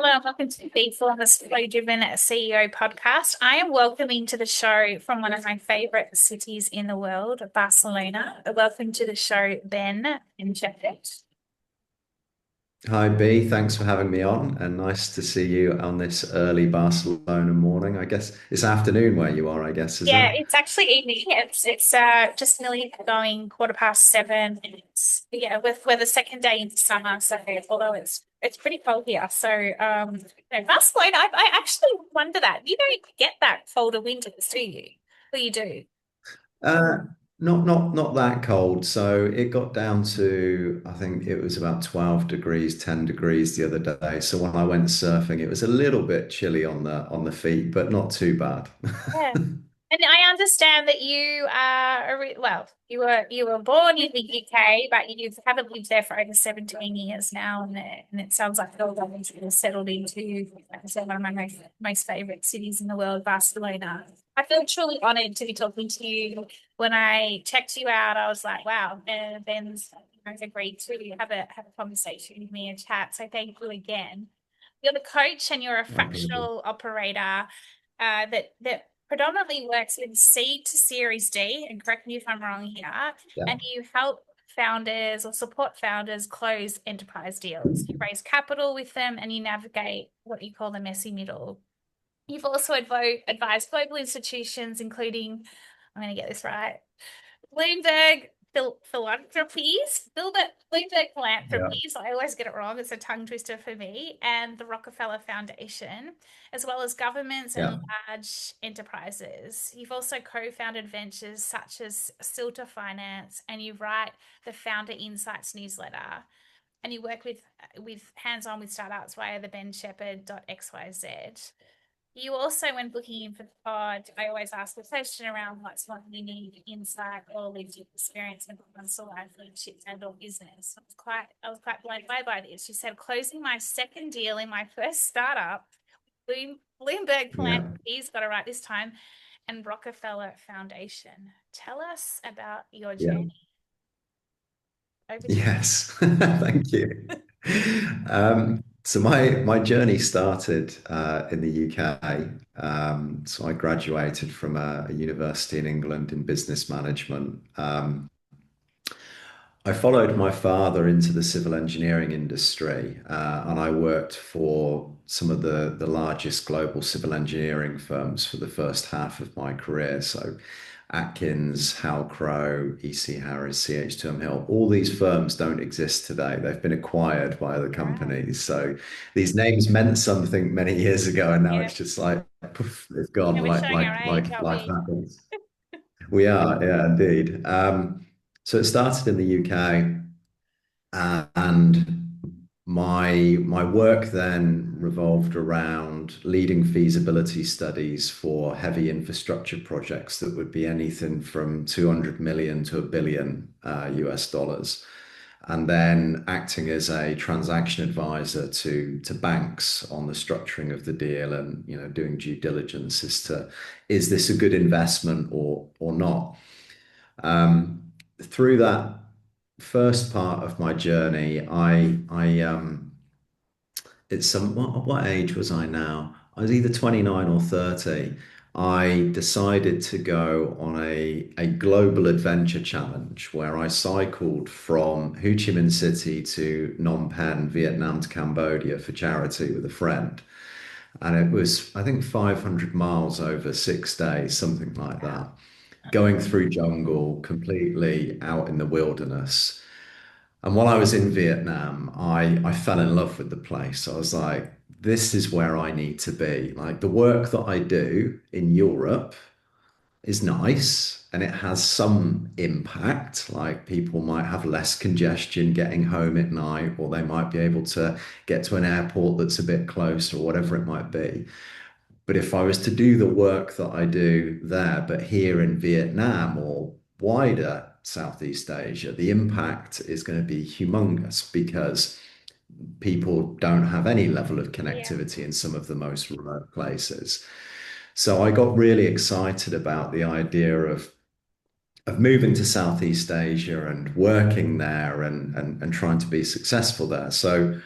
Hello, and welcome to the Bee Formless Flow-Driven CEO podcast. I am welcoming to the show from one of my favorite cities in the world, Barcelona. Welcome to the show, Ben Sheppard. Hi, B. Thanks for having me on, and nice to see you on this early Barcelona morning. I guess it's afternoon where you are, I guess, is it? Yeah, it's actually evening. It's just nearly going 7:15. We're the second day into summer, so although it's pretty cold here. So Barcelona, I actually wonder that you don't get that colder winters, do you? Well, you do. Uh, not that cold. So it got down to, I think it was about 12 degrees, 10 degrees the other day. So when I went surfing, it was a little bit chilly on the feet, but not too bad. Yeah. And I understand that you are you were born in the UK, but you haven't lived there for over 17 years now, and it sounds like all that has settled into, like I said, one of my most favorite cities in the world, Barcelona. I feel truly honored to be talking to you. When I checked you out, I was like, wow, Ben's agreed to have a conversation with me and chat. So thank you again. You're the coach and you're a No problem. fractional operator that predominantly works in seed to Series D, and correct me if I'm wrong here, Yeah. and you help founders or support founders close enterprise deals. You raise capital with them and you navigate what you call the messy middle. You've also advised global institutions, including, I'm going to get this right, Bloomberg Philanthropies, Bloomberg Yeah. Philanthropies. I always get it wrong. It's a tongue twister for me. And the Rockefeller Foundation, as well as governments and Yeah. large enterprises. You've also co-founded ventures such as Silta Finance, and you write the Founder Insights newsletter. And you work with hands-on with startups via the bensheppard.xyz. You also, when booking in for the pod, I always ask the question around what's one unique insight or lived experience in personal life, leadership, and or business. I was quite blown away by this. She said, closing my second deal in my first startup, Bloomberg Yeah. Philanthropies, got it right this time, and Rockefeller Foundation. Tell us about your Yeah. journey. Over to you. Yes. Thank you. So my journey started in the UK. So I graduated from a university in England in business management. I followed my father into the civil engineering industry, and I worked for some of the largest global civil engineering firms for the first half of my career. So Atkins, Hal Crowe, EC Harris, CH2M Hill, all these firms don't exist today. They've been acquired by other Right. companies. So these names meant something many years ago, and now Yeah. it's just like poof, they've Yeah, gone we're showing our age, like aren't life we? happens. We are, yeah, indeed. So it started in the UK, and my work then revolved around leading feasibility studies for heavy infrastructure projects that would be anything from 200 million to a billion US dollars, and then acting as a transaction advisor to banks on the structuring of the deal, and doing due diligence as to is this a good investment or not. Through that first part of my journey, it's what age was I now? I was either 29 or 30. I decided to go on a global adventure challenge where I cycled from Ho Chi Minh City to Phnom Penh, Vietnam to Cambodia for charity with a friend. And it was, I think, 500 miles over 6 days, something like Wow. that, going through jungle, completely out in the wilderness. And while I was in Vietnam, I fell in love with the place. I was like, this is where I need to be. Like the work that I do in Europe is nice and it has some impact. Like people might have less congestion getting home at night, or they might be able to get to an airport that's a bit closer, or whatever it might be. But if I was to do the work that I do there, but here in Vietnam or wider Southeast Asia, the impact is going to be humongous because people don't have any level of Yeah. connectivity in some of the most remote places. So I got really excited about the idea of moving to Southeast Asia and working there and trying to be successful there. So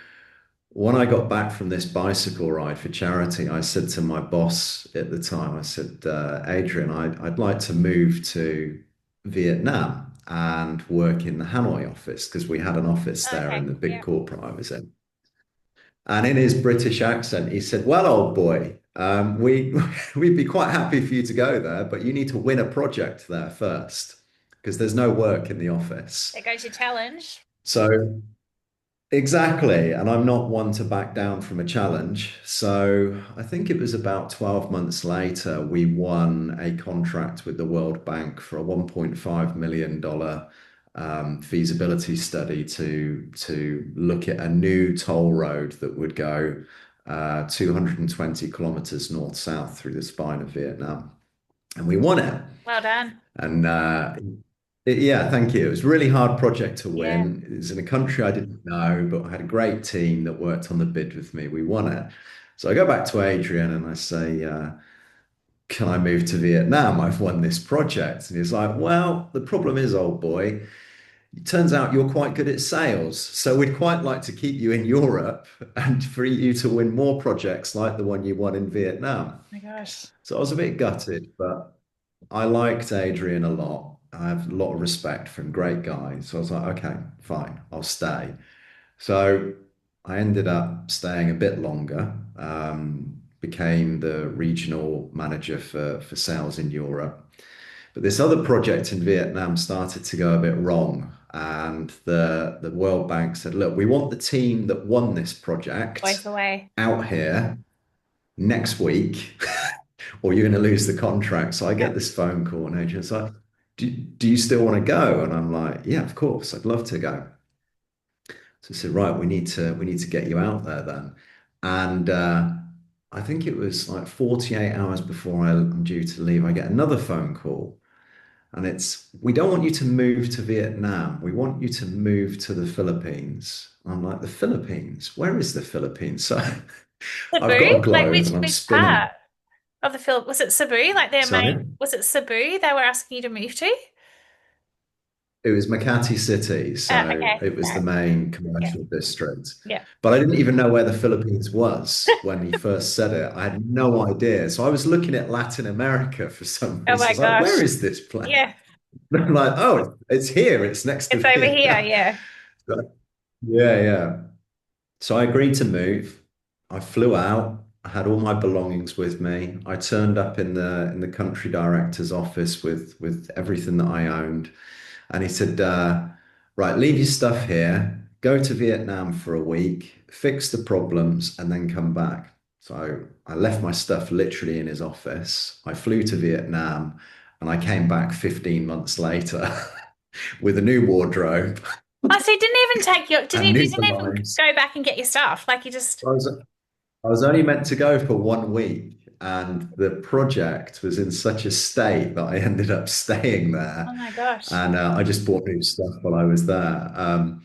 when I got back from this bicycle ride for charity, I said to my boss at the time, I said, Adrian, I'd like to move to Vietnam and work in the Hanoi office because we had an office there in Okay. the big Yeah. corporate I was in. And in his British accent, he said, "Well, old boy, we'd be quite happy for you to go there, but you need to win a project there first because there's no work in the office." There goes your challenge. So exactly, and I'm not one to back down from a challenge. So I think it was about 12 months later, we won a contract with the World Bank for a $1.5 million feasibility study to look at a new toll road that would go 220 kilometers north south through the spine of Vietnam, and we won it. Well done. And yeah, thank you. It was a really hard project to Yeah. win. It was in a country I didn't know, but I had a great team that worked on the bid with me. We won it. So I go back to Adrian and I say, can I move to Vietnam? I've won this project. And he's like, well, the problem is, old boy, it turns out you're quite good at sales. So we'd quite like to keep you in Europe and for you to win more projects like the one you won in Vietnam. Oh my gosh. So I was a bit gutted, but I liked Adrian a lot. I have a lot of respect for him, great guy. So I was like, okay, fine, I'll stay. So I ended up staying a bit longer, became the regional manager for sales in Europe. But this other project in Vietnam started to go a bit wrong. And the World Bank said, look, we want the team that won this Boys project away. out here next week or you're going to lose the contract. So I Yeah. get this phone call and agent's like, do you still want to go? And I'm like, yeah, of course, I'd love to go. So I said, right, we need to get you out there then. And I think it was like 48 hours before I'm due to leave, I get another phone call. And it's, we don't want you to move to Vietnam. We want you to move to the Philippines. I'm like, the Philippines? Where is the Philippines? So I've Cebu? got a Like globe and I'm which spinning. part of the film was it Cebu? Like their main Sorry. was it Cebu they were asking you to move to? It was Makati City, so Okay. it was the Right. main Yeah. commercial district. Yeah. But I didn't even know where the Philippines was when he first said it. I had no idea. So I was looking at Latin America for some Oh reason. I my was like, where gosh. is this place? Yeah. And I'm like, oh, it's here. It's next to It's over here. Vietnam. Yeah. So, yeah, yeah. So I agreed to move. I flew out. I had all my belongings with me. I turned up in the country director's office with everything that I owned. And he said, right, leave your stuff here, go to Vietnam for a week, fix the problems, and then come back. So I left my stuff literally in his office. I flew to Vietnam and I came back 15 months later with a new wardrobe Oh, so you didn't even take your and you new didn't even belongings. go back and get your stuff. Like you just I was I was only meant to go for 1 week, and the project was in such a state that I ended up staying oh there. my gosh. And I just bought new stuff while I was there.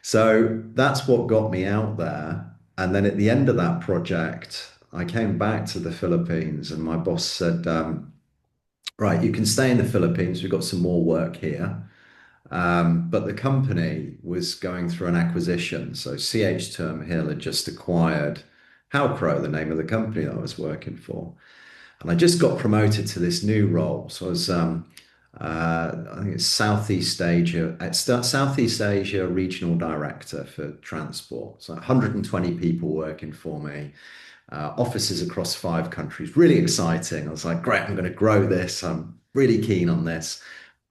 So that's what got me out there. And then at the end of that project, I came back to the Philippines, and my boss said, right, you can stay in the Philippines. We've got some more work here. But the company was going through an acquisition. So CH Term Hill had just acquired Halcro, the name of the company that I was working for. And I just got promoted to this new role. So I was, I think it's Southeast Asia, it's Southeast Asia Regional Director for Transport. So 120 people working for me, offices across 5 countries. Really exciting. I was like, great, I'm going to grow this. I'm really keen on this.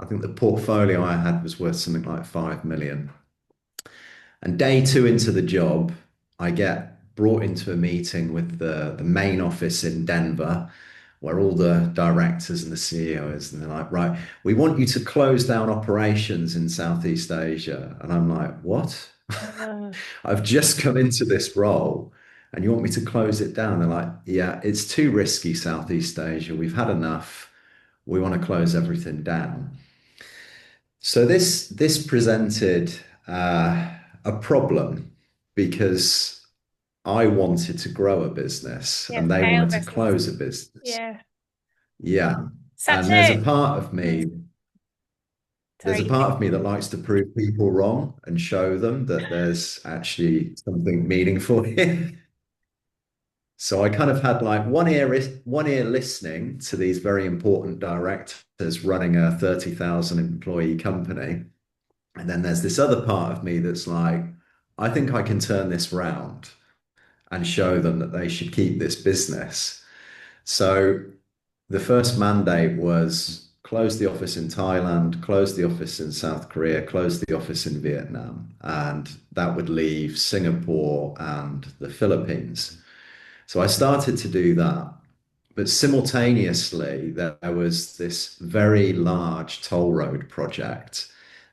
I think the portfolio I had was worth something like 5 million. And day two into the job, I get brought into a meeting with the main office in Denver, where all the directors and the CEO is, and they're like, right, we want you to close down operations in Southeast Asia. And I'm like, what? Oh, I've just come into this role and you want me to close it down? They're like, yeah, it's too risky, Southeast Asia. We've had enough. We want to close everything down. So this presented a problem because I wanted to grow a business yeah, and they scale wanted to business. close a business. Yeah. Yeah. Such And there's a a part of mm, me. There's a Sorry. part of me that likes to prove people wrong and show them that there's actually something meaningful here. So I kind of had like one ear listening to these very important directors running a 30,000 employee company. And then there's this other part of me that's like, I think I can turn this round and show them that they should keep this business. So the first mandate was close the office in Thailand, close the office in South Korea, close the office in Vietnam, and that would leave Singapore and the Philippines. So I started to do that. But simultaneously, there was this very large toll road project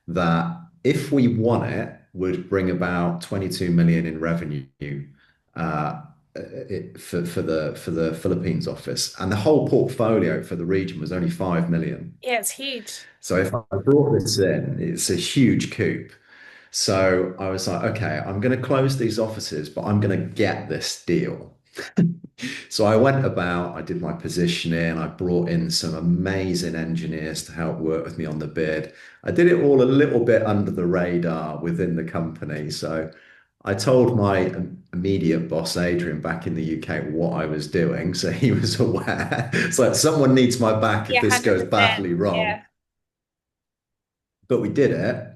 that, if we won it, would bring about 22 million in revenue uh, for the Philippines office, and the whole portfolio for the region was only 5 million. Yeah, it's huge. So if I brought this in, it's a huge coup. So I was like, okay, I'm going to close these offices, but I'm going to get this deal. So I went about, I did my positioning, I brought in some amazing engineers to help work with me on the bid. I did it all a little bit under the radar within the company. So I told my immediate boss, Adrian, back in the UK, what I was doing. So he was aware. It's like someone needs my back if Yeah, this goes 100%. badly Yeah. wrong. But we did it.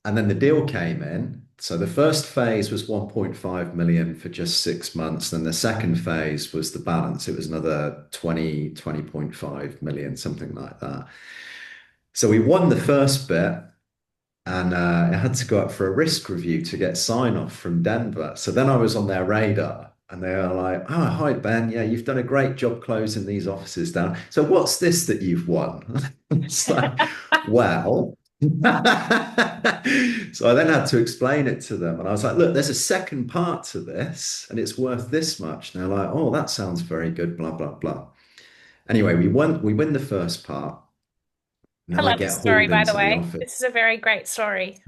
And then the deal came in. So the first phase was 1.5 million for just 6 months. Then the second phase was the balance. It was another 20.5 million, something like that. So we won the first bit, and it had to go up for a risk review to get sign off from Denver. So then I was on their radar, and they were like, "Oh, hi, Ben. Yeah, you've done a great job closing these offices down. So what's this that you've won?" It's like, well, so I then had to explain it to them. And I was like, look, there's a second part to this, and it's worth this much. And they're like, oh, that sounds very good, blah, blah, blah. Anyway, we win the first part. And I then I love this get story, hauled by the into the way. office. This is a very great story.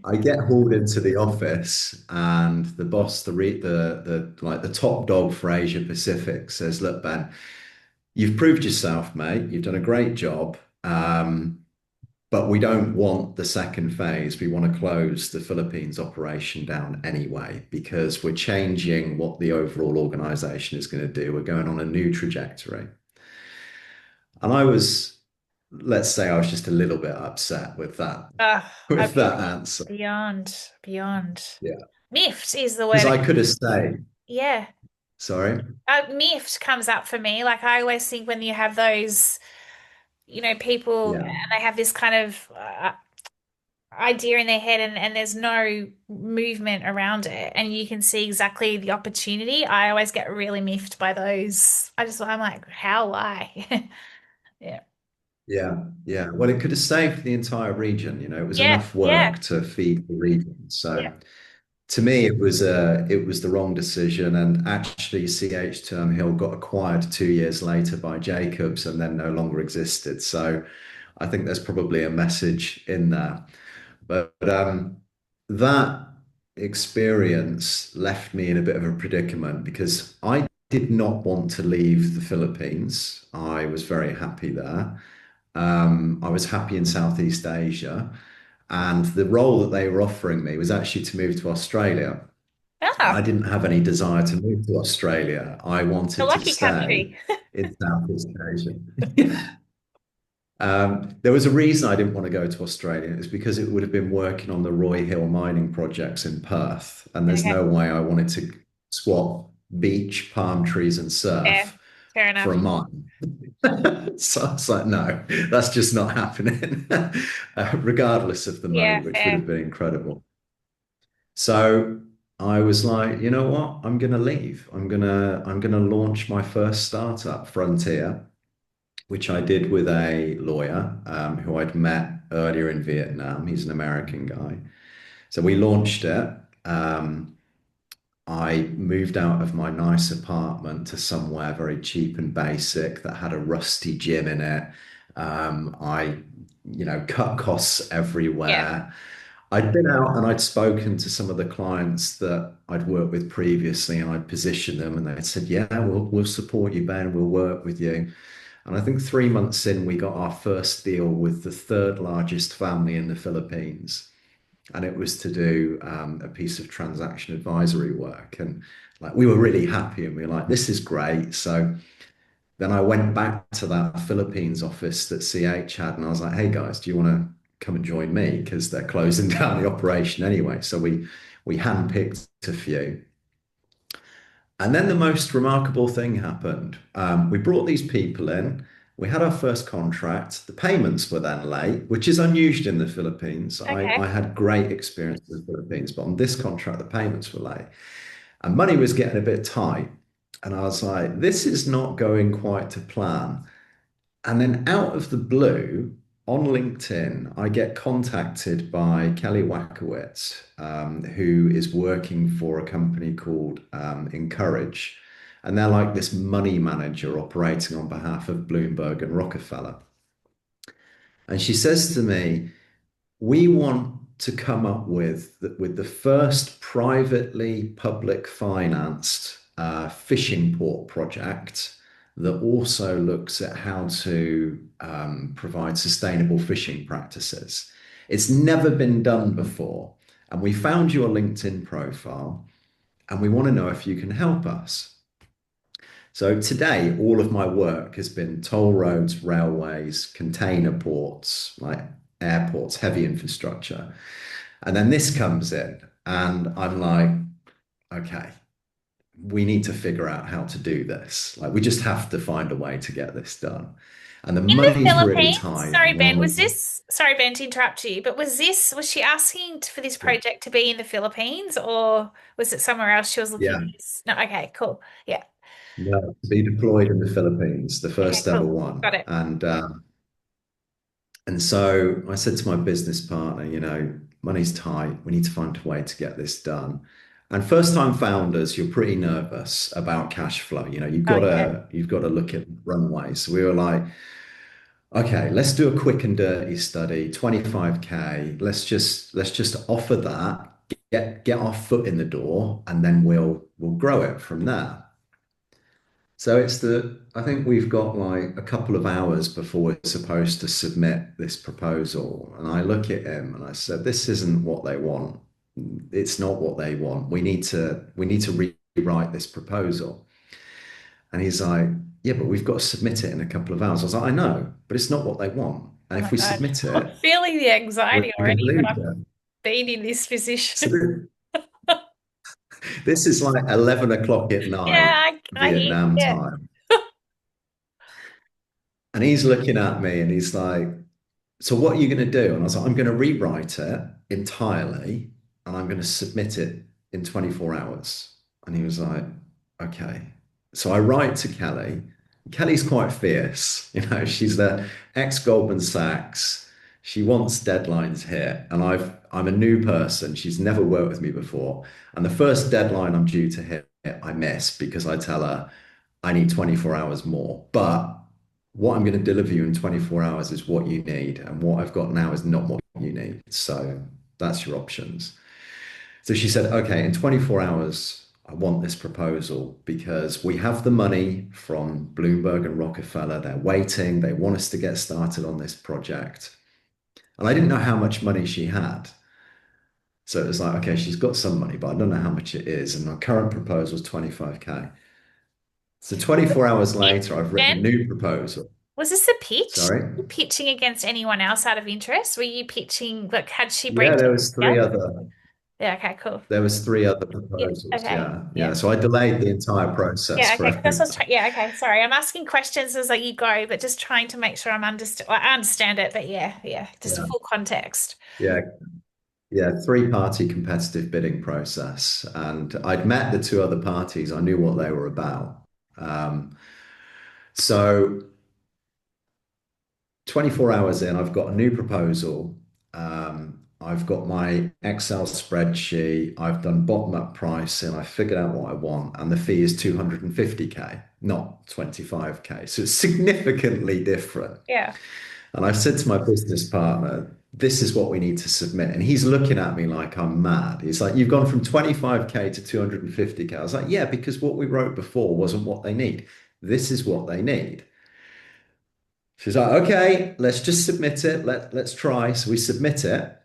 I get hauled into the office, and the boss, the like the top dog for Asia Pacific says, look, Ben, you've proved yourself, mate. You've done a great job. But we don't want the second phase. We want to close the Philippines operation down anyway, because we're changing what the overall organization is going to do. We're going on a new trajectory. And let's say I was just a little bit upset with that, I'm with that answer. beyond. Yeah. Miffed is the Because word. I could have stayed. Yeah. Sorry. Miffed comes up for me. Like I always think when you have those, people and Yeah. they have this kind of idea in their head and there's no movement around it and you can see exactly the opportunity. I always get really miffed by those. I'm like, how, why? Yeah. Yeah. Yeah. Well, it could have saved the entire region. It was Yeah. enough Yeah. work to feed the region. Yeah. So to me, it was the wrong decision. And actually, CH Turnhill got acquired 2 years later by Jacobs and then no longer existed. So I think there's probably a message in there. But that experience left me in a bit of a predicament because I did not want to leave the Philippines. I was very happy there. I was happy in Southeast Asia. And the role that they were offering me was actually to move to Australia. And I Ah, didn't have any desire to move to Australia. I a wanted to lucky stay country. in Southeast Asia. There was a reason I didn't want to go to Australia. It's because it would have been working on the Roy Hill mining projects in Perth. And there's Okay. no way I wanted to swap beach, palm trees, and Yeah. surf Fair for a enough. mine. So I was like, no, that's just not happening. Regardless of the money, Yeah, which would fair. have been incredible. So I was like, you know what? I'm gonna leave. I'm gonna launch my first startup, Frontier, which I did with a lawyer who I'd met earlier in Vietnam. He's an American guy. So we launched it. I moved out of my nice apartment to somewhere very cheap and basic that had a rusty gym in it. I cut costs Yeah. everywhere. I'd been out and I'd spoken to some of the clients that I'd worked with previously, and I'd positioned them, and they said, "Yeah, we'll support you, Ben. We'll work with you." And I think 3 months in, we got our first deal with the third largest family in the Philippines. And it was to do a piece of transaction advisory work. And like we were really happy and we were like, this is great. So then I went back to that Philippines office that CH had and I was like, hey guys, do you want to come and join me? Because they're closing down the operation anyway. So we handpicked a few. And then the most remarkable thing happened. We brought these people in. We had our first contract. The payments were then late, which is unusual in the Philippines. I Okay. had great experience in the Philippines, but on this contract, the payments were late. And money was getting a bit tight. And I was like, this is not going quite to plan. And then out of the blue, on LinkedIn, I get contacted by Kelly Wakowitz, who is working for a company called Encourage. And they're like this money manager operating on behalf of Bloomberg and Rockefeller. And she says to me, we want to come up with the first privately public financed fishing port project that also looks at how to provide sustainable fishing practices. It's never been done before. And we found your LinkedIn profile and we want to know if you can help us. So today, all of my work has been toll roads, railways, container ports, like airports, heavy infrastructure. And then this comes in, and I'm like, okay, we need to figure out how to do this. Like, we just have to find a way to get this done. And the In the money's really Philippines, tight. sorry, And Ben, one was of the, this, sorry, Ben, to interrupt you, but was she asking for this yeah, project to be in the Philippines or was it somewhere else she was looking yeah, at this? No, okay, cool. Yeah. no, to be deployed in the Philippines, the Okay, first ever cool. one. Got it. And so I said to my business partner, money's tight. We need to find a way to get this done. And first time founders, you're pretty nervous about cash flow. You've Oh, got yeah. to you've got to look at runways. So we were like, okay, let's do a quick and dirty study, 25K. Let's just offer that, get our foot in the door, and then we'll grow it from there. So I think we've got like a couple of hours before we're supposed to submit this proposal. And I look at him and I said, this isn't what they want. It's not what they want. We need to rewrite this proposal. And he's like, yeah, but we've got to submit it in a couple of hours. I was like, I know, but it's not what they want. And Oh if my we God. submit I'm it, feeling the we're anxiety going to already, but lose I've it. been in this So position. this is like 11 o'clock at night, Yeah, I hear. Vietnam Yeah. time. And he's looking at me and he's like, so what are you going to do? And I was like, I'm going to rewrite it entirely and I'm going to submit it in 24 hours. And he was like, okay. So I write to Kelly. Kelly's quite fierce. She's the ex Goldman Sachs. She wants deadlines hit. And I'm a new person. She's never worked with me before. And the first deadline I'm due to hit, I miss because I tell her I need 24 hours more. But what I'm going to deliver you in 24 hours is what you need. And what I've got now is not what you need. So that's your options. So she said, okay, in 24 hours, I want this proposal because we have the money from Bloomberg and Rockefeller. They're waiting. They want us to get started on this project. And I didn't know how much money she had. So it was like, okay, she's got some money, but I don't know how much it is. And my current proposal is 25K. So 24 hours later, I've written a Ben, new proposal. was this a pitch? Sorry. Were you pitching against anyone else out of interest? Were you pitching, like, had she Yeah, briefed there it? was Yeah. three other Yeah, okay, cool. there was three other Yeah, proposals. okay. Yeah, Yeah. yeah. So I delayed the entire process Yeah, for okay. That's what's everyone. yeah, okay. Sorry. I'm asking questions as like you go, but just trying to make sure I'm understand I understand it, but yeah, yeah, just a Yeah, full context. yeah, yeah. Three-party competitive bidding process, and I'd met the two other parties. I knew what they were about. So 24 hours in, I've got a new proposal. I've got my Excel spreadsheet. I've done bottom-up pricing. I figured out what I want, and the fee is 250K, not 25K. So it's significantly different. Yeah. And I said to my business partner, this is what we need to submit. And he's looking at me like I'm mad. He's like, you've gone from 25K to 250K. I was like, yeah, because what we wrote before wasn't what they need. This is what they need. She's like, okay, let's just submit it. Let's try. So we submit it.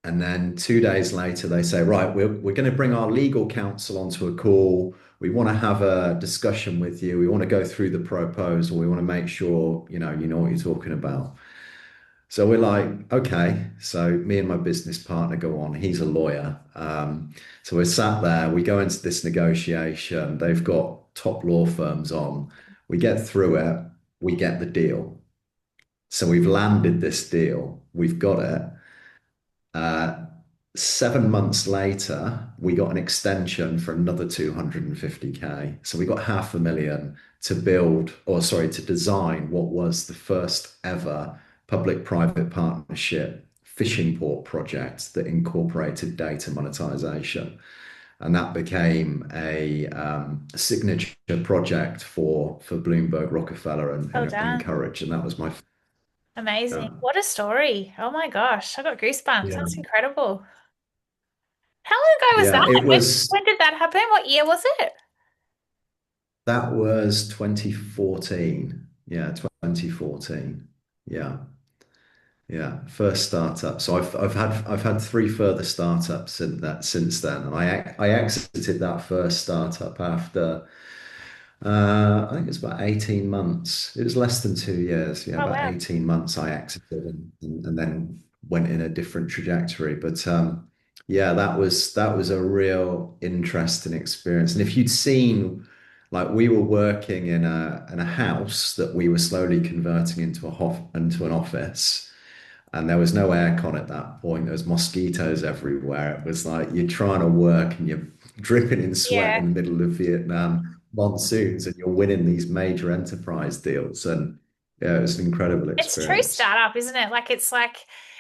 And then 2 days later, they say, right, we're going to bring our legal counsel onto a call. We want to have a discussion with you. We want to go through the proposal. We want to make sure, you know what you're talking about. So we're like, okay. So me and my business partner go on. He's a lawyer. So we're sat there. We go into this negotiation. They've got top law firms on. We get through it. We get the deal. So we've landed this deal. We've got it. Uh, 7 months later, we got an extension for another 250K. So we got 500,000 to build, or sorry, to design what was the first ever public-private partnership fishing port project that incorporated data monetization. And that became a signature project for Bloomberg, Rockefeller, Well and done. Courage. And that was my, Amazing. uh, What a story. Oh my gosh, I got goosebumps. yeah, That's incredible. How long ago was yeah, that? it When was. when did that happen? What year was it? That was 2014. Yeah, 2014. Yeah. Yeah. First startup. So I've had three further startups since then. And I exited that first startup after I think it's about 18 months. It was less than 2 years. Yeah, Oh about wow. 18 months I exited and then went in a different trajectory. But yeah, that was a real interesting experience. And if you'd seen, like we were working in a house that we were slowly converting into an office, and there was no aircon at that point. There was mosquitoes everywhere. It was like you're trying to work and you're dripping in sweat Yeah. in the middle of Vietnam monsoons, and you're winning these major enterprise deals. And yeah, it was an incredible It's true experience. startup, isn't it? Like it's like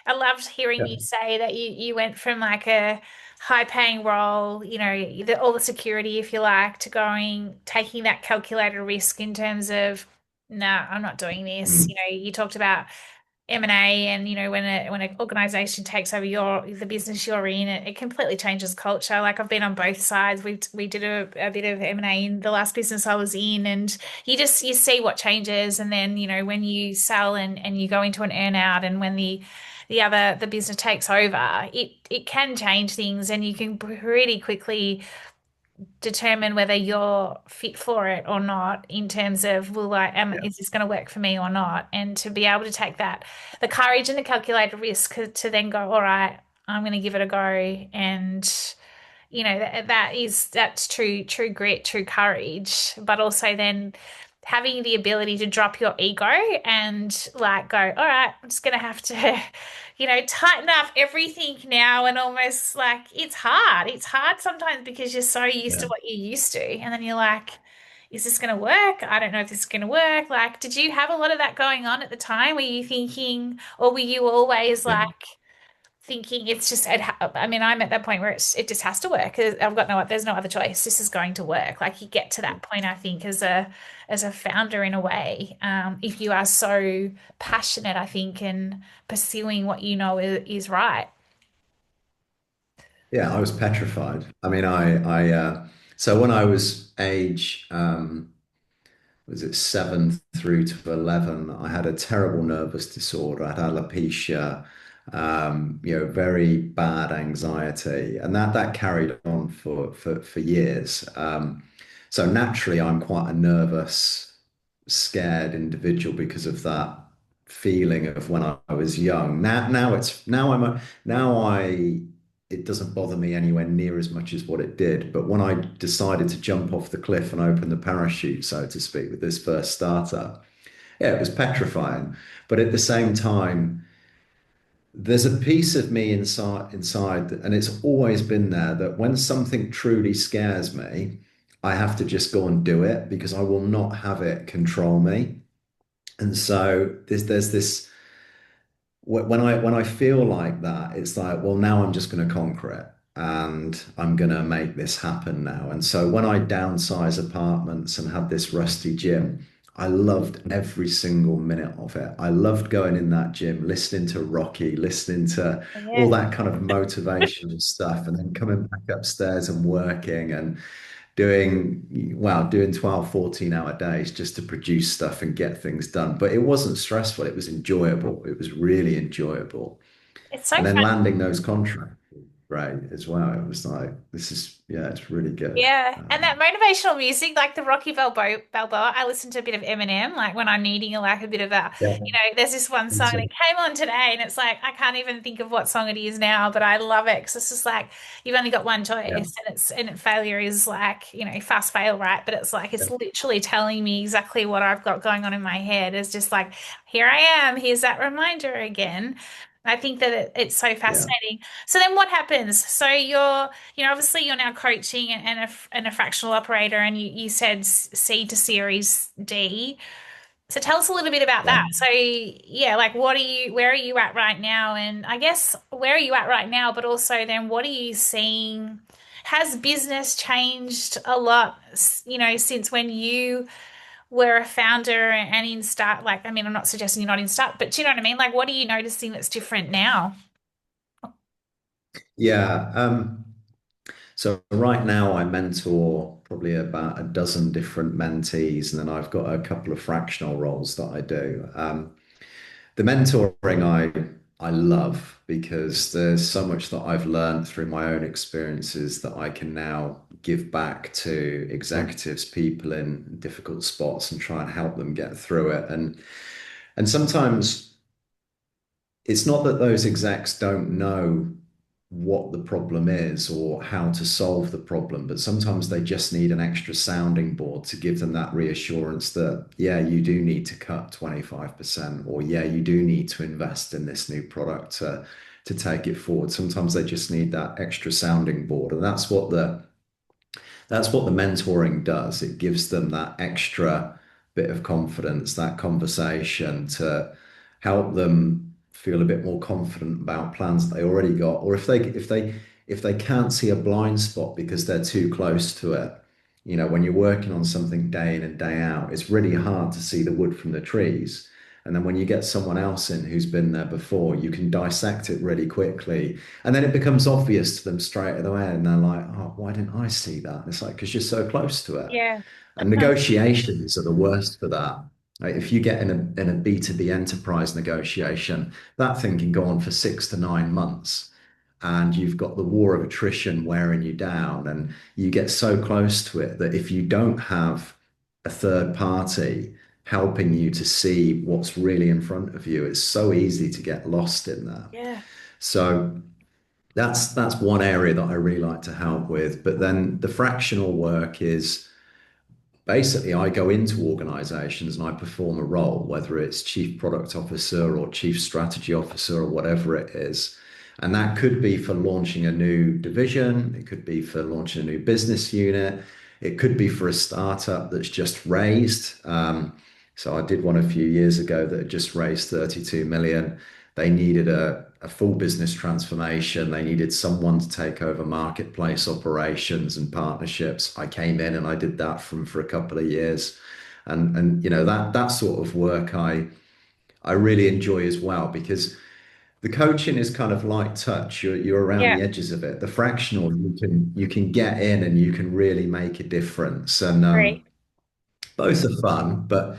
I loved hearing you Yeah. say that you went from like a high paying role, all the security, if you like, to going taking that calculated risk in terms of, no, I'm not doing this. Mm. You talked about M&A and when an organization takes over the business you're in, it completely changes culture. Like I've been on both sides. We did a bit of M&A in the last business I was in, and you see what changes, and then when you sell and you go into an earn out, and when the business takes over, it can change things, and you can pretty quickly determine whether you're fit for it or not in terms of, Yeah. is this going to work for me or not? And to be able to take the courage and the calculated risk to then go, all right, I'm going to give it a go. And, that's true grit, true courage, but also then having the ability to drop your ego and like go, all right, I'm just going to have to, tighten up everything now. And almost like it's hard. It's hard sometimes because you're so used to Yeah. what you're used to. And then you're like, is this going to work? I don't know if this is going to work. Like, did you have a lot of that going on at the time? Were you thinking, or were you always Yeah. like, thinking it's just I mean, I'm at that point where it just has to work. I've got there's no other choice. This is going to work. Like you get to that point, I think, as a founder in a way, if you are so passionate, I think, and pursuing what you know is right. Yeah, I was petrified. I mean, so when I was age, was it 7 through to 11, I had a terrible nervous disorder. I had alopecia, very bad anxiety, and that carried on for years. So naturally, I'm quite a nervous, scared individual because of that feeling of when I was young. Now it doesn't bother me anywhere near as much as what it did. But when I decided to jump off the cliff and open the parachute, so to speak, with this first startup, yeah, it was petrifying. But at the same time, there's a piece of me inside, and it's always been there, that when something truly scares me, I have to just go and do it because I will not have it control me. And so there's this when I feel like that, it's like, well, now I'm just going to conquer it and I'm going to make this happen now. And so when I downsize apartments and had this rusty gym, I loved every single minute of it. I loved going in that gym, listening to Rocky, listening to all Yeah. that kind of motivational stuff, and then coming back upstairs and working. And doing 12, 14-hour days just to produce stuff and get things done. But it wasn't stressful. It was enjoyable. It was really enjoyable. It's so And then fun. landing those contracts, right, as well. It was like, yeah, it's really good. Yeah, and that motivational music, like the Rocky Balboa, I listen to a bit of Eminem, like when I'm needing like a bit of a, Yeah, there's this one me song that too. came on today, and it's like I can't even think of what song it is now, but I love it because it's just like you've only got one Yeah, choice, and failure is like fast fail, right? But it's like it's yeah, literally telling me exactly what I've got going on in my head. It's just like here I am, here's that reminder again. I think that it's so yeah. fascinating. So then what happens? So obviously you're now coaching and a fractional operator, and you said C to Series D. So tell us a little bit about that. Yeah. So yeah, like where are you at right now? And I guess where are you at right now, but also then what are you seeing? Has business changed a lot, since when you were a founder and in start? Like, I mean, I'm not suggesting you're not in start, but do you know what I mean? Like, what are you noticing that's different now? Yeah. So right now I mentor probably about a dozen different mentees, and then I've got a couple of fractional roles that I do. The mentoring I love because there's so much that I've learned through my own experiences that I can now give back to executives, people in difficult spots, and try and help them get through it. And sometimes it's not that those execs don't know what the problem is or how to solve the problem, but sometimes they just need an extra sounding board to give them that reassurance that, yeah, you do need to cut 25%, or yeah, you do need to invest in this new product to take it forward. Sometimes they just need that extra sounding board. And that's what the mentoring does. It gives them that extra bit of confidence, that conversation to help them feel a bit more confident about plans that they already got. Or if they can't see a blind spot because they're too close to it, when you're working on something day in and day out, it's really hard to see the wood from the trees. And then when you get someone else in who's been there before, you can dissect it really quickly, and then it becomes obvious to them straight away, and they're like, "Oh, why didn't I see that?" And it's like, because you're so close to it. Yeah. And negotiations are the worst for that. Like, if you get in a B2B enterprise negotiation, that thing can go on for 6 to 9 months. And you've got the war of attrition wearing you down, and you get so close to it that if you don't have a third party helping you to see what's really in front of you, it's so easy to get lost in that. Yeah. So that's one area that I really like to help with. But then the fractional work is basically I go into organizations and I perform a role, whether it's chief product officer or chief strategy officer or whatever it is. And that could be for launching a new division, it could be for launching a new business unit, it could be for a startup that's just raised. So I did one a few years ago that had just raised 32 million. They needed a full business transformation. They needed someone to take over marketplace operations and partnerships. I came in and I did that for a couple of years. And that sort of work I really enjoy as well, because the coaching is kind of light touch. You're around Yeah. the edges of it. The fractional, you can get in and you can really make a difference. And Great. both are fun, but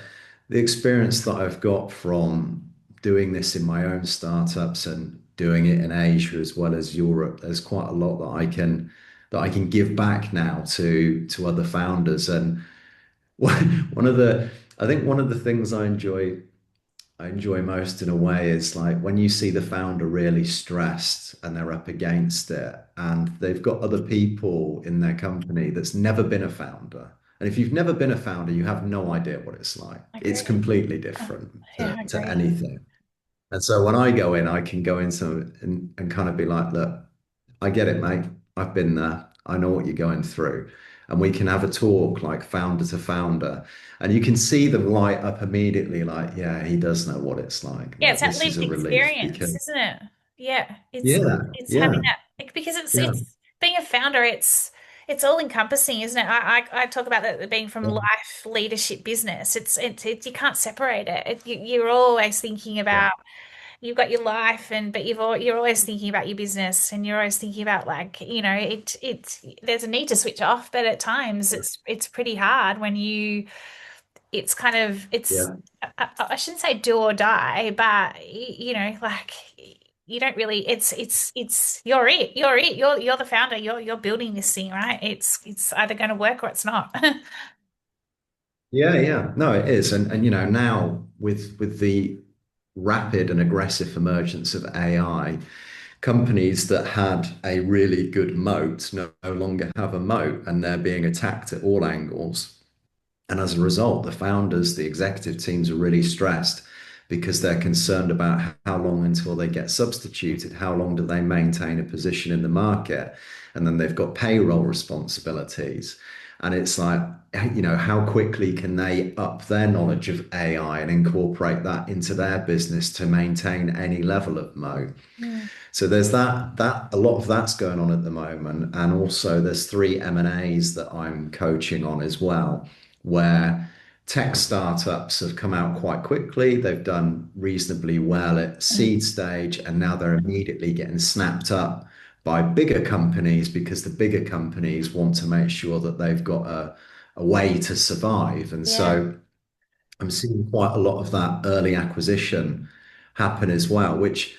the experience that I've got from doing this in my own startups and doing it in Asia as well as Europe, there's quite a lot that I can give back now to other founders. And one of the I think one of the things I enjoy most in a way is like when you see the founder really stressed and they're up against it and they've got other people in their company that's never been a founder. And if you've never been a founder, you have no idea what it's like. It's Agree. completely Oh, different yeah, I to agree. anything. And so when I go in, I can go into and kind of be like, look, I get it, mate. I've been there. I know what you're going through. And we can have a talk like founder to founder. And you can see them light up immediately, like, yeah, he does know what it's like. Yeah, it's Like, that this is lived a relief experience, because, isn't it? Yeah, yeah, it's having yeah, that because it's yeah, it's being a founder. It's all encompassing, isn't it? I talk about that being from yeah, life, leadership, business. It's you can't separate it. You're always thinking yeah, about. you've got your life and but you're always thinking about your business and you're always thinking about like, it's there's a need to switch off, but at times it's pretty hard when it's kind of it's Yeah. I shouldn't say do or die, but like you don't really it's you're the founder, you're building this thing, right? It's either going to work or it's not. Yeah, yeah. No, it is. And now with the rapid and aggressive emergence of AI, companies that had a really good moat no longer have a moat and they're being attacked at all angles. And as a result, the founders, the executive teams are really stressed because they're concerned about how long until they get substituted, how long do they maintain a position in the market, and then they've got payroll responsibilities. And it's like, how quickly can they up their knowledge of AI and incorporate that into their business to maintain any level of moat? Mm. So there's that a lot of that's going on at the moment, and also there's three M&As that I'm coaching on as well, where tech startups have come out quite quickly. They've done reasonably well at Mm. seed stage, and now they're immediately getting snapped up by bigger companies because the bigger companies want to make sure that they've got a way to survive. And Yeah. so I'm seeing quite a lot of that early acquisition happen as well, which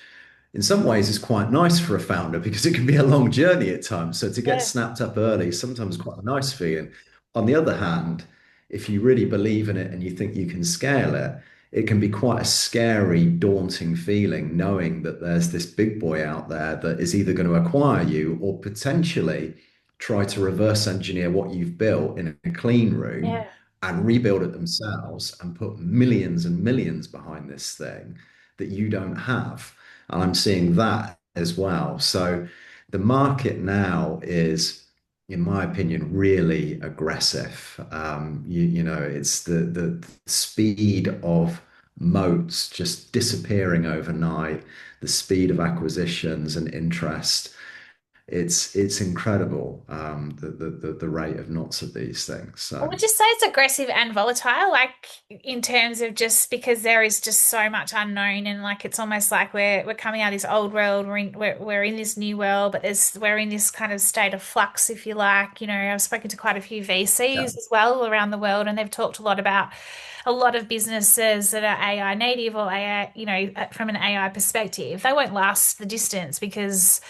in some ways is quite nice for a founder because it can be a long journey at times. So to get Yeah. snapped up early is sometimes quite a nice feeling. On the other hand, if you really believe in it and you think you can scale it, it can be quite a scary, daunting feeling knowing that there's this big boy out there that is either going to acquire you or potentially try to reverse engineer what you've built in a clean room Yeah. and rebuild it themselves and put millions and millions behind this thing that you don't have. And I'm seeing that as well. So the market now is, in my opinion, really aggressive. It's the speed of moats just disappearing overnight, the speed of acquisitions and interest. It's incredible, the rate of knots of these things. I So would just say it's aggressive and volatile, like in terms of just because there is just so much unknown and like it's almost like we're coming out of this old world, we're in this new world, but we're in this kind of state of flux, if you like. I've spoken to quite a few yeah, VCs as well around the world, and they've talked a lot about a lot of businesses that are AI native or AI, from an AI perspective, they won't last the distance because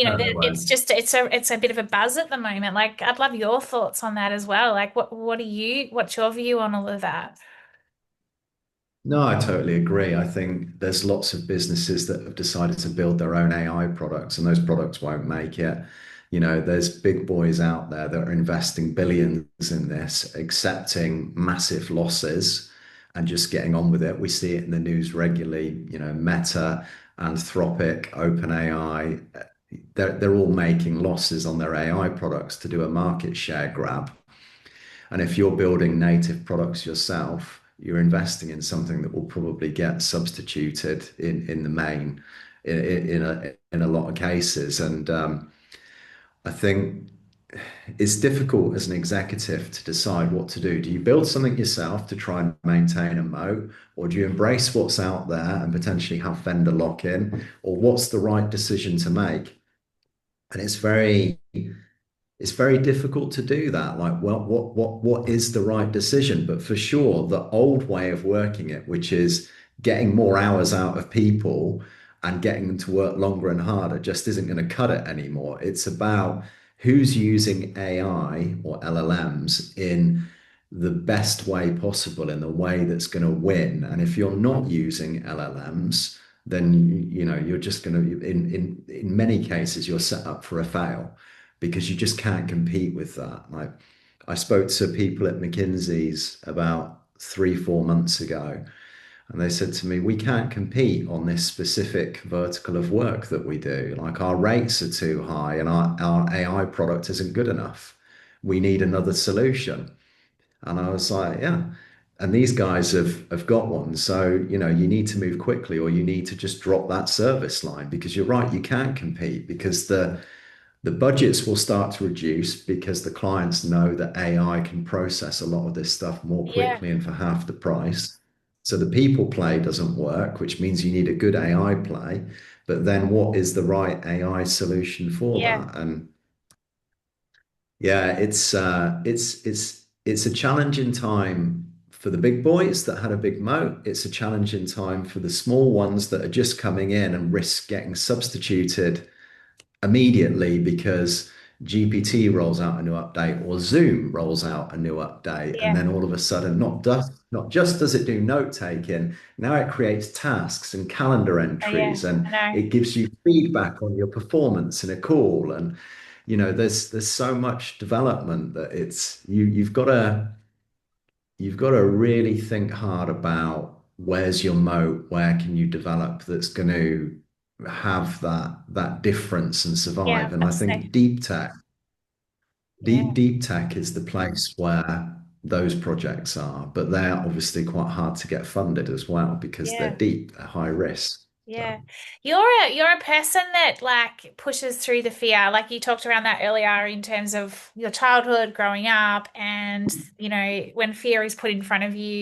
no, they it's won't. just it's a bit of a buzz at the moment. Like, I'd love your thoughts on that as well. Like, what's your view on all of that? No, I totally agree. I think there's lots of businesses that have decided to build their own AI products, and those products won't make it. There's big boys out there that are investing billions in this, accepting massive losses and just getting on with it. We see it in the news regularly. Meta, Anthropic, OpenAI, they're all making losses on their AI products to do a market share grab. And if you're building native products yourself, you're investing in something that will probably get substituted in the main in a lot of cases. And I think it's difficult as an executive to decide what to do. Do you build something yourself to try and maintain a moat, or do you embrace what's out there and potentially have vendor lock-in, or what's the right decision to make? And it's very difficult to do that. Like, well, what is the right decision? But for sure, the old way of working it, which is getting more hours out of people and getting them to work longer and harder, just isn't going to cut it anymore. It's about who's using AI or LLMs in the best way possible, in the way that's going to win. And if you're not using LLMs, then you're just going to, in many cases, you're set up for a fail because you just can't compete with that. Like, I spoke to people at McKinsey's about 3, 4 months ago, and they said to me, we can't compete on this specific vertical of work that we do. Like, our rates are too high and our AI product isn't good enough. We need another solution. And I was like, yeah. And these guys have got one. So, you need to move quickly or you need to just drop that service line because you're right, you can't compete because the budgets will start to reduce because the clients know that AI can process a lot of this stuff more Yeah. quickly and for half the price. So the people play doesn't work, which means you need a good AI play. But then what is the right AI solution for Yeah, that? And yeah, it's a challenging time for the big boys that had a big moat. It's a challenging time for the small ones that are just coming in and risk getting substituted immediately because GPT rolls out a new update or Zoom rolls out a new update, and yeah. then all of a sudden, not just does it do note taking, now it creates tasks and calendar Oh, yeah, entries, I and know. it gives you feedback on your performance in a call. And there's so much development that you've got to really think hard about where's your moat, where can you develop that's going to have that difference and Yeah, survive. And I that's safe. think Yeah, deep tech is the place where those projects are, but they're obviously quite hard to get funded as well because they're yeah. deep, they're high risk. So Yeah. You're a person that like pushes through the fear. Like you talked around that earlier in terms of your childhood, growing up, and when fear is put in front of you,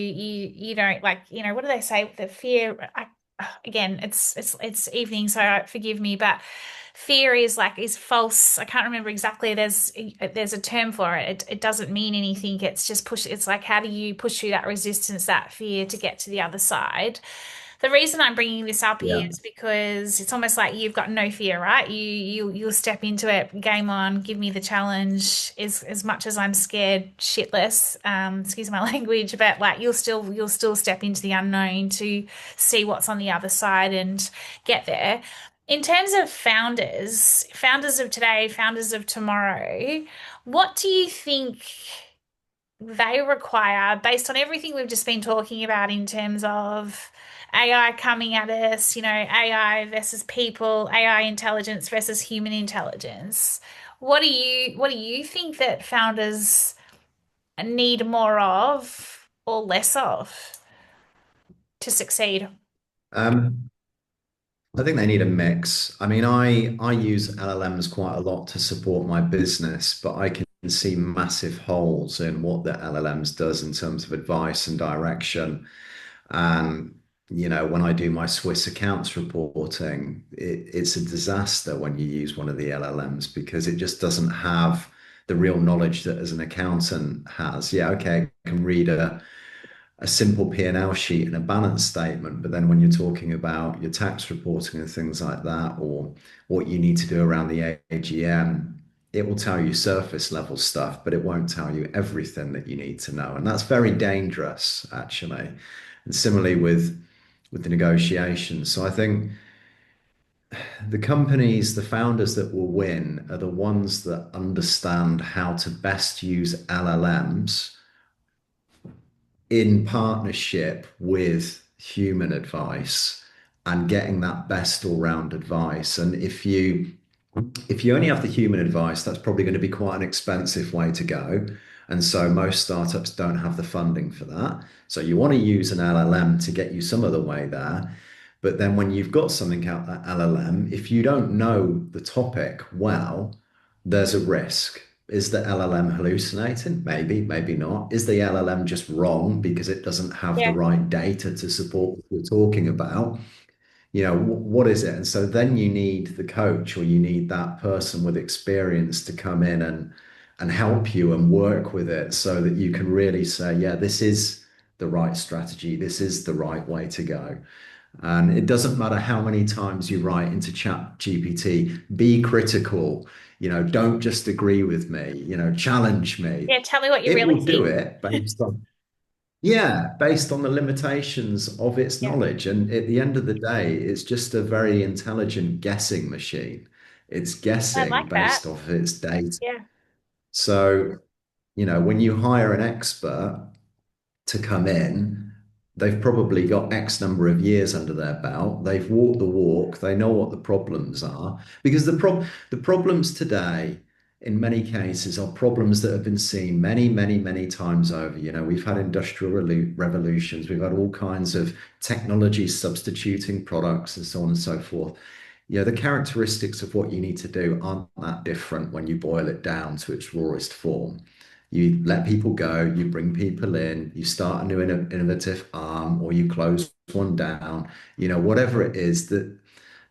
you don't like, what do they say? The fear again, it's evening, so forgive me, but fear is false. I can't remember exactly. There's a term for it. It doesn't mean anything. It's just push. It's like how do you push through that resistance, that fear to get to the other side? The reason I'm bringing this up here yeah. is because it's almost like you've got no fear, right? You'll step into it, game on, give me the challenge. As much as I'm scared shitless, excuse my language, but like you'll still step into the unknown to see what's on the other side and get there. In terms of founders of today, founders of tomorrow, what do you think they require, based on everything we've just been talking about in terms of AI coming at us, AI versus people, AI intelligence versus human intelligence. What do you think that founders need more of or less of to succeed? Um, I think they need a mix. I mean, I use LLMs quite a lot to support my business, but I can see massive holes in what the LLMs does in terms of advice and direction. And when I do my Swiss accounts reporting, it's a disaster when you use one of the LLMs because it just doesn't have the real knowledge that as an accountant has. Yeah, okay, I can read a simple P&L sheet and a balance statement. But then when you're talking about your tax reporting and things like that, or what you need to do around the AGM, it will tell you surface level stuff, but it won't tell you everything that you need to know. And that's very dangerous, actually. And similarly with the negotiations. So I think the companies, the founders that will win are the ones that understand how to best use LLMs in partnership with human advice and getting that best all-round advice. And if you only have the human advice, that's probably going to be quite an expensive way to go. And so most startups don't have the funding for that. So you want to use an LLM to get you some of the way there. But then when you've got something out that LLM, if you don't know the topic well, there's a risk. Is the LLM hallucinating? Maybe, maybe not. Is the LLM just wrong because it doesn't have the Yeah. right data to support what you're talking about? What is it? And so then you need the coach or you need that person with experience to come in and help you and work with it so that you can really say, yeah, this is the right strategy. This is the right way to go. And it doesn't matter how many times you write into Chat GPT, be critical, don't just agree with me, challenge me. Yeah, tell me what you It really will do think. it based on the limitations of its Yeah. knowledge. And at the end of the day, it's just a very intelligent guessing machine. It's I guessing like that. based off of its data. Yeah. So, when you hire an expert to come in, they've probably got X number of years under their belt. They've walked the walk. They know what the problems are because the problems today, in many cases, are problems that have been seen many, many, many times over. We've had industrial revolutions. We've had all kinds of technology substituting products and so on and so forth. The characteristics of what you need to do aren't that different when you boil it down to its rawest form. You let people go, you bring people in, you start a new innovative arm, or you close one down, whatever it is, that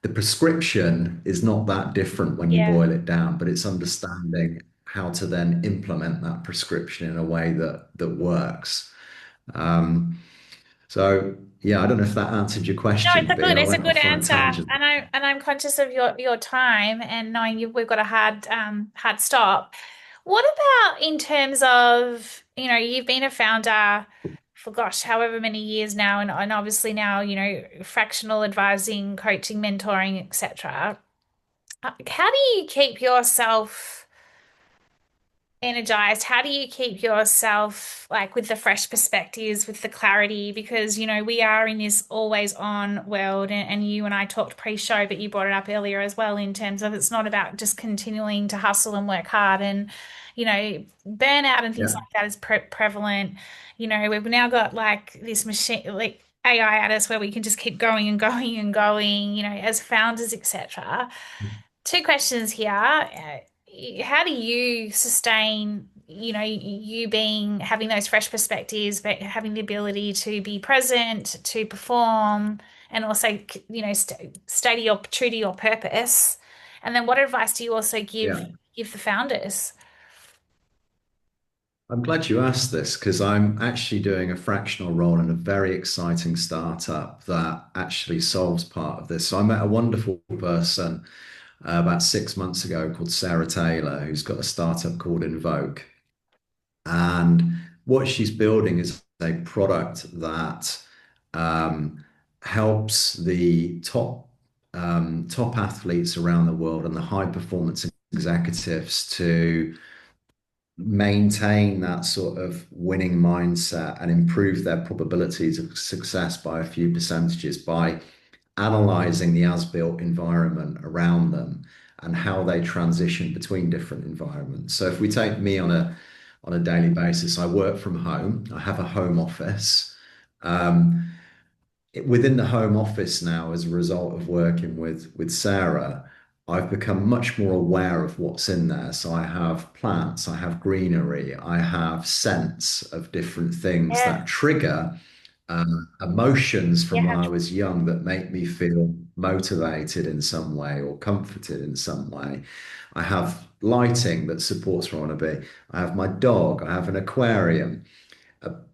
the prescription is not that different when you Yeah. boil it down, but it's understanding how to then implement that prescription in a way that works. Um, so yeah, I don't know if that answered your No, question, B. I it's a went good off on a answer, tangent. and I'm conscious of your time and knowing we've got a hard stop. What about in terms of, you've been a founder for gosh, however many years now, and obviously now, fractional advising, coaching, mentoring, etc. How do you keep yourself energized? How do you keep yourself like with the fresh perspectives, with the clarity? Because, we are in this always on world, and you and I talked pre-show, but you brought it up earlier as well in terms of it's not about just continuing to hustle and work hard and, burnout and things Yeah. like that is prevalent. We've now got like this machine, like AI at us where we can just keep going and going and going, as founders, etc. Two questions here. How do you sustain, you being having those fresh perspectives, but having the ability to be present, to perform, and also, stay to true to your purpose? And then what advice do you also give Yeah. give the founders? I'm glad you asked this because I'm actually doing a fractional role in a very exciting startup that actually solves part of this. So I met a wonderful person about 6 months ago called Sarah Taylor, who's got a startup called Invoke. And what she's building is a product that um, helps the top athletes around the world and the high performance executives to maintain that sort of winning mindset and improve their probabilities of success by a few percentages by analyzing the as-built environment around them and how they transition between different environments. So if we take me on a daily basis, I work from home. I have a home office. Um, Within the home office now, as a result of working with Sarah, I've become much more aware of what's in there. So I have plants, I have greenery, I have scents of different things Yeah, that trigger emotions from when yeah, I was young that make me feel motivated in some way or comforted in some way. I have lighting that supports where I want to be. I have my dog, I have an aquarium.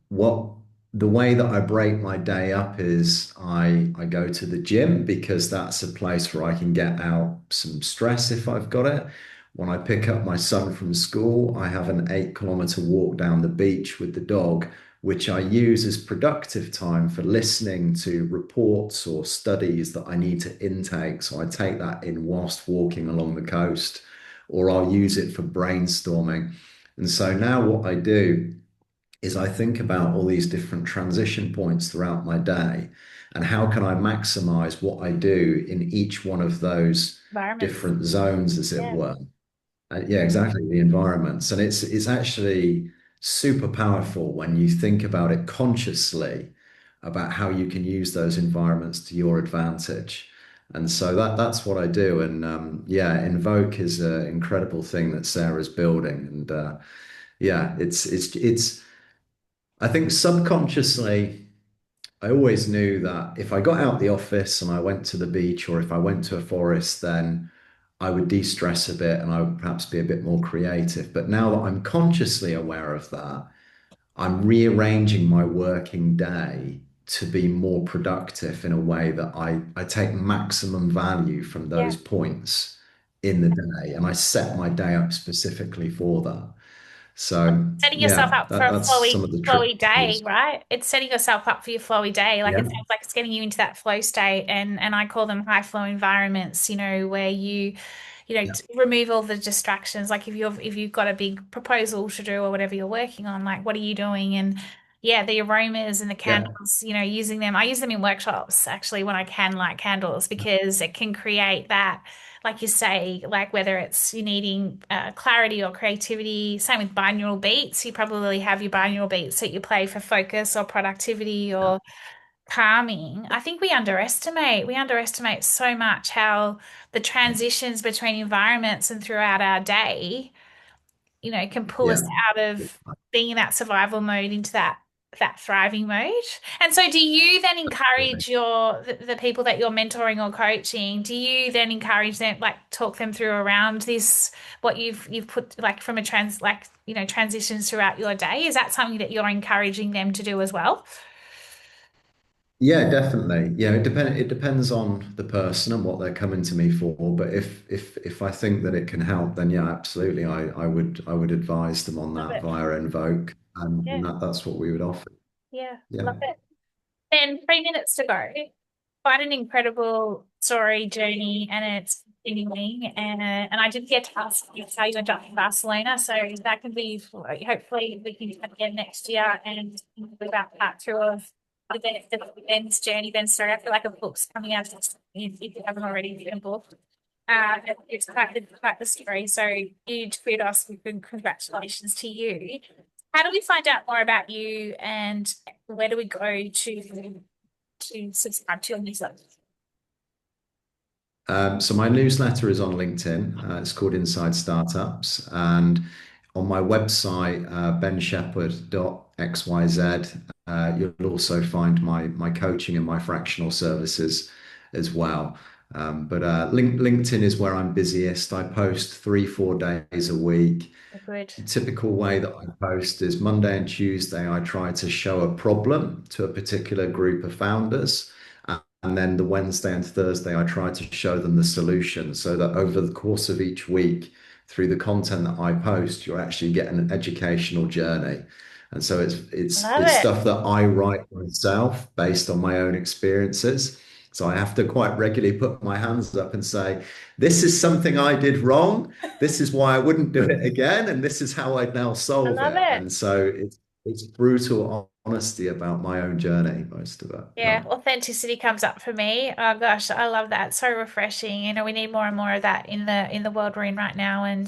What the way that I break my day up is I go to the gym because that's a place where I can get out some stress if I've got it. When I pick up my son from school, I have an 8 kilometer walk down the beach with the dog, which I use as productive time for listening to reports or studies that I need to intake. So I take that in whilst walking along the coast, or I'll use it for brainstorming. And so now what I do is I think about all these different transition points throughout my day and how can I maximize what I do in each one of those environments. different zones, as it Yeah. were. Yeah, exactly, the environments. And it's actually super powerful when you think about it consciously about how you can use those environments to your advantage. And so that's what I do. And yeah, Invoke is an incredible thing that Sarah's building. And yeah, it's I think subconsciously, I always knew that if I got out the office and I went to the beach or if I went to a forest, then I would de-stress a bit and I would perhaps be a bit more creative. But now that I'm consciously aware of that, I'm rearranging my working day to be more productive in a way that I take maximum value from Yeah. those points in the day. And I set my day up specifically for that. So Setting yourself yeah, up for a that's some of the flowy day, tricks. right? It's setting yourself up for your flowy day. Like it Yeah. sounds like it's getting you into that flow state, and I call them high flow environments, where Yeah. remove all the distractions. Like if you've got a big proposal to do or whatever you're working on, like what are you doing? And yeah, the aromas and the Yeah. candles, using them. I use them in workshops actually when I can light candles because it can create that, like you say, like whether it's you needing clarity or creativity. Same with binaural beats. You probably have your binaural beats that you play for focus or productivity Yeah. or calming. I think we underestimate so much how the transitions between environments and throughout our day can pull us Yeah. out of being in that survival mode into that thriving mode. And so do you then encourage the people that you're mentoring or coaching, do you then encourage them, like talk them through around this, what you've put like from a transitions throughout your day? Is that something that you're encouraging them to do as well? Yeah, definitely. Yeah, it depends on the person and what they're coming to me for. But if I think that it can help, then yeah, absolutely. I would advise them on Love that it. via Invoke, and Yeah. that's what we would offer. Yeah. Love Yeah. it. Then 3 minutes to go. Quite an incredible story journey, and it's continuing. And I didn't get to ask you how you ended up in Barcelona, so that can be hopefully we can come again next year and think about part two of Ben's journey, Ben's story. I feel like a book's coming out if you haven't already written a book. It's quite the story. So huge kudos and congratulations to you. How do we find out more about you, and where do we go to subscribe to your newsletter? So my newsletter is on LinkedIn. It's called Inside Startups, and on my website, bensheppard.xyz, you'll also find my coaching and my fractional services as well. But LinkedIn is where I'm busiest. I post 3, 4 days a week. Good. The typical way that I post is Monday and Tuesday, I try to show a problem to a particular group of founders. And then the Wednesday and Thursday, I try to show them the solution so that over the course of each week, through the content that I post, you're actually getting an educational journey. And so it's Love it's it. stuff that I write myself based on my own experiences. So I have to quite regularly put my hands up and say, this is something I did wrong. This is why I wouldn't do it again, and this is how I'd now I solve love it. it. And so it's brutal honesty about my own journey, most of it. Yeah. Yeah, authenticity comes up for me. Oh gosh, I love that. So refreshing. We need more and more of that in the world we're in right now, and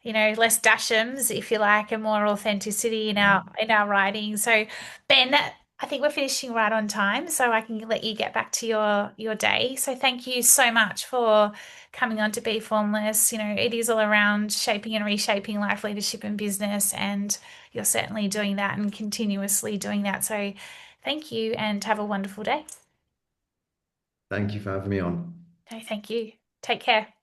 less Dashams, if you like, and more authenticity in our writing. So, Ben, I think we're finishing right on time, so I can let you get back to your day. So, thank you so much for coming on to Be Formless. It is all around shaping and reshaping life, leadership, and business, and you're certainly doing that and continuously doing that. So, thank you, and have a wonderful day. Thank you for having me on. No, thank you. Take care.